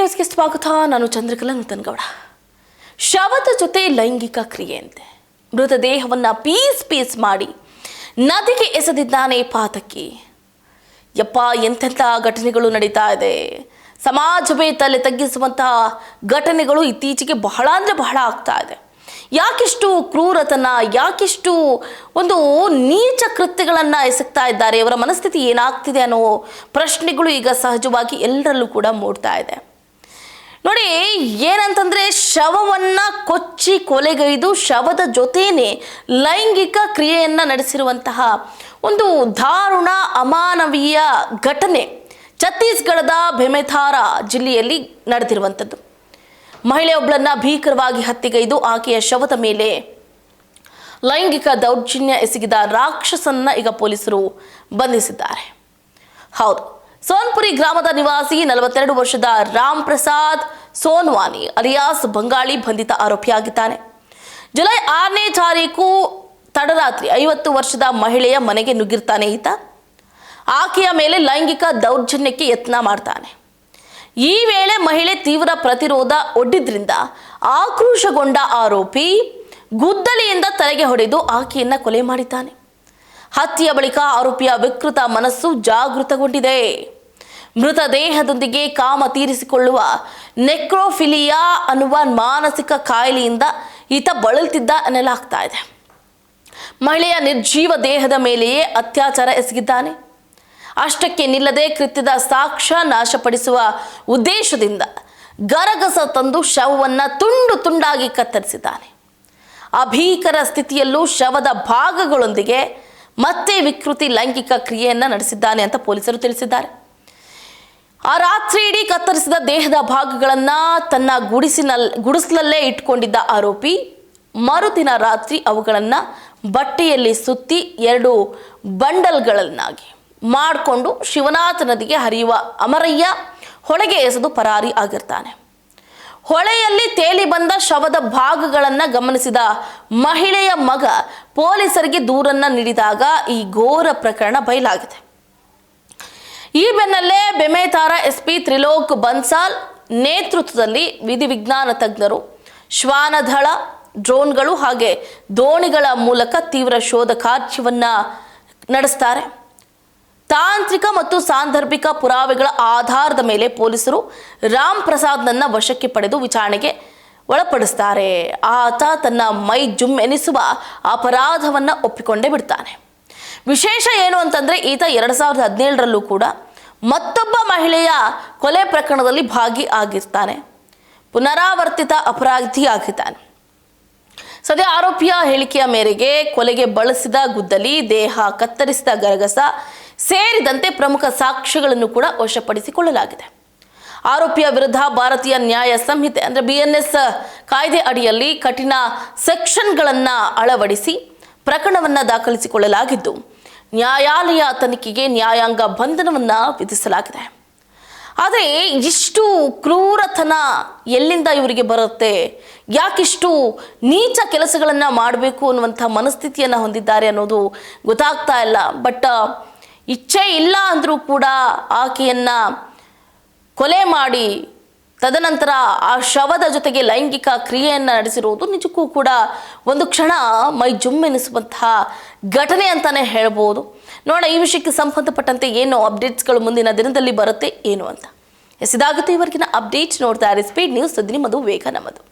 ನ್ಯೂಸ್ಗೆ ಸ್ವಾಗತ. ನಾನು ಚಂದ್ರಕಲಾ ನೂತನಗೌಡ. ಶವದ ಜೊತೆ ಲೈಂಗಿಕ ಕ್ರಿಯೆಯಂತೆ ಮೃತದೇಹವನ್ನು ಪೀಸ್ ಮಾಡಿ ನದಿಗೆ ಎಸೆದಿದ್ದಾನೆ ಪಾತಕಿ. ಯಪ್ಪ, ಎಂತೆಂಥ ಘಟನೆಗಳು ನಡೀತಾ ಇದೆ. ಸಮಾಜವೇ ತಲೆ ತಗ್ಗಿಸುವಂತಹ ಘಟನೆಗಳು ಇತ್ತೀಚೆಗೆ ಬಹಳ ಆಗ್ತಾ ಇದೆ. ಯಾಕೆಷ್ಟು ಕ್ರೂರತನ, ಯಾಕೆಷ್ಟು ಒಂದು ನೀಚ ಕೃತ್ಯಗಳನ್ನು ಎಸಗ್ತಾ ಇದ್ದಾರೆ, ಇವರ ಮನಸ್ಥಿತಿ ಏನಾಗ್ತಿದೆ ಅನ್ನೋ ಪ್ರಶ್ನೆಗಳು ಈಗ ಸಹಜವಾಗಿ ಎಲ್ಲರಲ್ಲೂ ಕೂಡ ಮೂಡ್ತಾ ಇದೆ. ನೋಡಿ, ಏನಂತಂದರೆ ಶವವನ್ನು ಕೊಚ್ಚಿ ಕೊಲೆಗೈದು ಶವದ ಜೊತೆನೇ ಲೈಂಗಿಕ ಕ್ರಿಯೆಯನ್ನು ನಡೆಸಿರುವಂತಹ ಒಂದು ದಾರುಣ ಅಮಾನವೀಯ ಘಟನೆ ಛತ್ತೀಸ್ಗಢದ ಬೆಮೆಥಾರಾ ಜಿಲ್ಲೆಯಲ್ಲಿ ನಡೆದಿರುವಂಥದ್ದು. ಮಹಿಳೆಯೊಬ್ಬಳನ್ನು ಭೀಕರವಾಗಿ ಹತ್ಯೆಗೈದು ಆಕೆಯ ಶವದ ಮೇಲೆ ಲೈಂಗಿಕ ದೌರ್ಜನ್ಯ ಎಸಗಿದ ರಾಕ್ಷಸನ್ನ ಈಗ ಪೊಲೀಸರು ಬಂಧಿಸಿದ್ದಾರೆ. ಹೌದು, ಸೋನ್ಪುರಿ ಗ್ರಾಮದ ನಿವಾಸಿ 42 ವರ್ಷದ ರಾಮ್ ಪ್ರಸಾದ್ ಸೋನ್ವಾನಿ ಅಲಿಯಾಸ್ ಬಂಗಾಳಿ ಬಂಧಿತ ಆರೋಪಿಯಾಗಿದ್ದಾನೆ. ಜುಲೈ 6ನೇ ತಾರೀಕು ತಡರಾತ್ರಿ 50 ವರ್ಷದ ಮಹಿಳೆಯ ಮನೆಗೆ ನುಗ್ಗಿರ್ತಾನೆ ಈತ. ಆಕೆಯ ಮೇಲೆ ಲೈಂಗಿಕ ದೌರ್ಜನ್ಯಕ್ಕೆ ಯತ್ನ ಮಾಡ್ತಾನೆ. ಈ ವೇಳೆ ಮಹಿಳೆ ತೀವ್ರ ಪ್ರತಿರೋಧ ಒಡ್ಡಿದ್ರಿಂದ ಆಕ್ರೋಶಗೊಂಡ ಆರೋಪಿ ಗುದ್ದಲಿಯಿಂದ ತಲೆಗೆ ಹೊಡೆದು ಆಕೆಯನ್ನ ಕೊಲೆ ಮಾಡಿದ್ದಾನೆ. ಹತ್ಯೆಯ ಬಳಿಕ ಆರೋಪಿಯ ವಿಕೃತ ಮನಸ್ಸು ಜಾಗೃತಗೊಂಡಿದೆ. ಮೃತದೇಹದೊಂದಿಗೆ ಕಾಮ ತೀರಿಸಿಕೊಳ್ಳುವ ನೆಕ್ರೋಫಿಲಿಯಾ ಅನ್ನುವ ಮಾನಸಿಕ ಕಾಯಿಲೆಯಿಂದ ಈತ ಬಳಲ್ತಿದ್ದ ಎನ್ನಲಾಗ್ತಾ ಇದೆ. ಮಹಿಳೆಯ ನಿರ್ಜೀವ ದೇಹದ ಮೇಲೆಯೇ ಅತ್ಯಾಚಾರ ಎಸಗಿದ್ದಾನೆ. ಅಷ್ಟಕ್ಕೆ ನಿಲ್ಲದೆ ಕೃತ್ಯದ ಸಾಕ್ಷ್ಯ ನಾಶಪಡಿಸುವ ಉದ್ದೇಶದಿಂದ ಗರಗಸ ತಂದು ಶವವನ್ನು ತುಂಡಾಗಿ ಕತ್ತರಿಸಿದ್ದಾನೆ. ಅಭೀಕರ ಸ್ಥಿತಿಯಲ್ಲೂ ಶವದ ಭಾಗಗಳೊಂದಿಗೆ ಮತ್ತೆ ವಿಕೃತಿ ಲೈಂಗಿಕ ಕ್ರಿಯೆಯನ್ನು ನಡೆಸಿದ್ದಾನೆ ಅಂತ ಪೊಲೀಸರು ತಿಳಿಸಿದ್ದಾರೆ. ಆ ರಾತ್ರಿ ಇಡೀ ಕತ್ತರಿಸಿದ ದೇಹದ ಭಾಗಗಳನ್ನು ತನ್ನ ಗುಡಿಸಲಲ್ಲೇ ಇಟ್ಕೊಂಡಿದ್ದ ಆರೋಪಿ ಮರುದಿನ ರಾತ್ರಿ ಅವುಗಳನ್ನು ಬಟ್ಟೆಯಲ್ಲಿ ಸುತ್ತಿ 2 ಬಂಡಲ್ಗಳನ್ನಾಗಿ ಮಾಡಿಕೊಂಡು ಶಿವನಾಥ ನದಿಗೆ ಹರಿಯುವ ಅಮರಯ್ಯ ಹೊಳೆಗೆ ಎಸೆದು ಪರಾರಿ ಆಗಿರ್ತಾನೆ. ಹೊಳೆಯಲ್ಲಿ ತೇಲಿ ಬಂದ ಶವದ ಭಾಗಗಳನ್ನು ಗಮನಿಸಿದ ಮಹಿಳೆಯ ಮಗ ಪೊಲೀಸರಿಗೆ ದೂರನ್ನು ನೀಡಿದಾಗ ಈ ಘೋರ ಪ್ರಕರಣ ಬಯಲಾಗಿದೆ. ಈ ಬೆನ್ನಲ್ಲೇ ಬೆಮೆಥಾರಾ ಎಸ್ಪಿ ತ್ರಿಲೋಕ್ ಬನ್ಸಾಲ್ ನೇತೃತ್ವದಲ್ಲಿ ವಿಧಿವಿಜ್ಞಾನ ತಜ್ಞರು ಶ್ವಾನದಳ, ಡ್ರೋನ್ಗಳು ಹಾಗೆ ದೋಣಿಗಳ ಮೂಲಕ ತೀವ್ರ ಶೋಧ ಕಾರ್ಯವನ್ನು ನಡೆಸ್ತಾರೆ. ತಾಂತ್ರಿಕ ಮತ್ತು ಸಾಂದರ್ಭಿಕ ಪುರಾವೆಗಳ ಆಧಾರದ ಮೇಲೆ ಪೊಲೀಸರು ರಾಮ್ ಪ್ರಸಾದ್ನನ್ನ ವಶಕ್ಕೆ ಪಡೆದು ವಿಚಾರಣೆಗೆ ಒಳಪಡಿಸ್ತಾರೆ. ಆತ ತನ್ನ ಮೈ ಜುಮ್ ಎನಿಸುವ ಅಪರಾಧವನ್ನು ಒಪ್ಪಿಕೊಂಡೇ ಬಿಡ್ತಾನೆ. ವಿಶೇಷ ಏನು ಅಂತಂದರೆ ಈತ 2017ರಲ್ಲೂ ಕೂಡ ಮತ್ತೊಬ್ಬ ಮಹಿಳೆಯ ಕೊಲೆ ಪ್ರಕರಣದಲ್ಲಿ ಭಾಗಿಯಾಗಿರ್ತಾನೆ. ಪುನರಾವರ್ತಿತ ಅಪರಾಧಿಯಾಗಿದ್ದಾನೆ. ಸದ್ಯ ಆರೋಪಿಯ ಹೇಳಿಕೆಯ ಮೇರೆಗೆ ಕೊಲೆಗೆ ಬಳಸಿದ ಗುದ್ದಲಿ, ದೇಹ ಕತ್ತರಿಸಿದ ಗರಗಸ ಸೇರಿದಂತೆ ಪ್ರಮುಖ ಸಾಕ್ಷ್ಯಗಳನ್ನು ಕೂಡ ವಶಪಡಿಸಿಕೊಳ್ಳಲಾಗಿದೆ. ಆರೋಪಿಯ ವಿರುದ್ಧ ಭಾರತೀಯ ನ್ಯಾಯ ಸಂಹಿತೆ ಅಂದರೆ BNS ಕಾಯ್ದೆ ಅಡಿಯಲ್ಲಿ ಕಠಿಣ ಸೆಕ್ಷನ್ಗಳನ್ನು ಅಳವಡಿಸಿ ಪ್ರಕರಣವನ್ನು ದಾಖಲಿಸಿಕೊಳ್ಳಲಾಗಿದ್ದು ನ್ಯಾಯಾಲಯ ತನಿಖೆಗೆ ನ್ಯಾಯಾಂಗ ಬಂಧನವನ್ನು ವಿಧಿಸಲಾಗಿದೆ. ಆದರೆ ಇಷ್ಟು ಕ್ರೂರತನ ಎಲ್ಲಿಂದ ಇವರಿಗೆ ಬರುತ್ತೆ, ಯಾಕಿಷ್ಟು ನೀಚ ಕೆಲಸಗಳನ್ನು ಮಾಡಬೇಕು ಅನ್ನುವಂಥ ಮನಸ್ಥಿತಿಯನ್ನು ಹೊಂದಿದ್ದಾರೆ ಅನ್ನೋದು ಗೊತ್ತಾಗ್ತಾ ಇಲ್ಲ. ಬಟ್ ಇಚ್ಛೆ ಇಲ್ಲ ಅಂದರೂ ಕೂಡ ಆಕೆಯನ್ನು ಕೊಲೆ ಮಾಡಿ ತದನಂತರ ಆ ಶವದ ಜೊತೆಗೆ ಲೈಂಗಿಕ ಕ್ರಿಯೆಯನ್ನು ನಡೆಸಿರುವುದು ನಿಜಕ್ಕೂ ಕೂಡ ಒಂದು ಕ್ಷಣ ಮೈ ಜುಮ್ಮೆನಿಸುವಂತಹ ಘಟನೆ ಅಂತಲೇ ಹೇಳ್ಬೋದು. ನೋಡೋಣ ಈ ವಿಷಯಕ್ಕೆ ಸಂಬಂಧಪಟ್ಟಂತೆ ಏನು ಅಪ್ಡೇಟ್ಸ್ಗಳು ಮುಂದಿನ ದಿನದಲ್ಲಿ ಬರುತ್ತೆ ಏನು ಅಂತ. ಇದಾಗುತ್ತೆ ಇವರೆಗಿನ ಅಪ್ಡೇಟ್. ನೋಡ್ತಾ ಇರಿ ಸ್ಪೀಡ್ ನ್ಯೂಸ್. ನಿಮ್ಮದು ವೇಗ ನಮ್ಮದು.